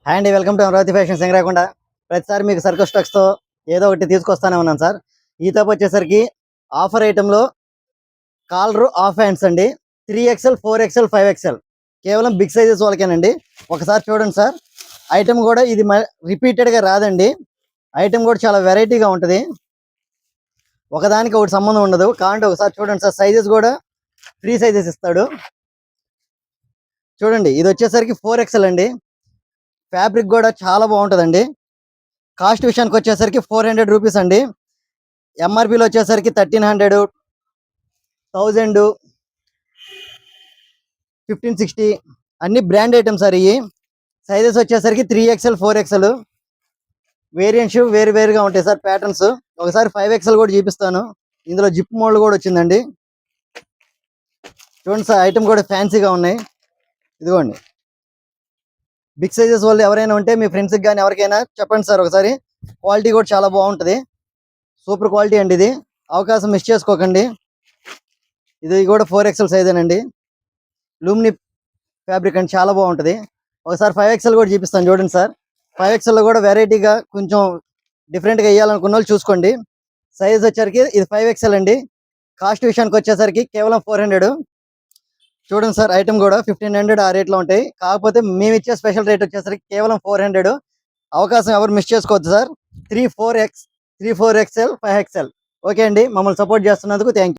Hi అండి, welcome to Amaravati fashion సింగరాకుండా. ప్రతిసారి మీకు సర్కస్ స్టాక్స్తో ఏదో ఒకటి తీసుకొస్తానే ఉన్నాను సార్. ఈ తప్పు వచ్చేసరికి ఆఫర్ ఐటెంలో కాలరు ఆఫ్ హ్యాండ్స్ అండి. 3XL 4XL 5XL కేవలం బిగ్ సైజెస్ వాళ్ళకేనండి. ఒకసారి చూడండి సార్, ఐటెం కూడా ఇది రిపీటెడ్గా రాదండి. ఐటెం కూడా చాలా వెరైటీగా ఉంటుంది, ఒకదానికి ఒకటి సంబంధం ఉండదు. కాబట్టి ఒకసారి చూడండి సార్, సైజెస్ కూడా 3 సైజెస్ ఇస్తాడు. చూడండి, ఇది వచ్చేసరికి 4XL అండి. ఫ్యాబ్రిక్ కూడా చాలా బాగుంటుందండి. కాస్ట్ విషయానికి వచ్చేసరికి 400 రూపీస్ అండి. ఎంఆర్పిలో వచ్చేసరికి 1300, 1000, 1560 అన్ని బ్రాండ్ ఐటమ్స్ సార్. ఇవి సైజెస్ వచ్చేసరికి 3XL 4XL వేరియంట్స్ వేరుగా ఉంటాయి సార్. ప్యాటర్న్స్ ఒకసారి 5XL కూడా చూపిస్తాను. ఇందులో జిప్ మోల్డ్ కూడా వచ్చిందండి. చూడండి సార్, ఐటమ్ కూడా ఫ్యాన్సీగా ఉన్నాయి. ఇదిగోండి, బిగ్ సైజెస్ వాళ్ళు ఎవరైనా ఉంటే మీ ఫ్రెండ్స్కి కానీ ఎవరికైనా చెప్పండి సార్ ఒకసారి. క్వాలిటీ కూడా చాలా బాగుంటుంది, సూపర్ క్వాలిటీ అండి. ఇది అవకాశం మిస్ చేసుకోకండి. ఇది కూడా 4XL సైజేనండి. లూమిని ఫ్యాబ్రిక్ అండి, చాలా బాగుంటుంది. ఒకసారి 5XL కూడా చూపిస్తాను చూడండి సార్. 5XLలో కూడా వెరైటీగా కొంచెం డిఫరెంట్గా వేయాలనుకున్న వాళ్ళు చూసుకోండి. సైజ్ వచ్చేసరికి ఇది 5XL అండి. కాస్ట్ విషయానికి వచ్చేసరికి కేవలం 400. చూడండి సార్, ఐటమ్ కూడా 1500 ఆ రేట్లో ఉంటాయి. కాకపోతే మేము ఇచ్చే స్పెషల్ రేట్ వచ్చేసరికి కేవలం 400. అవకాశం ఎవరు మిస్ చేసుకోవద్దు సార్. 3, 4XL 5XL. ఓకే అండి, మమ్మల్ని సపోర్ట్ చేస్తున్నందుకు థ్యాంక్ యూ.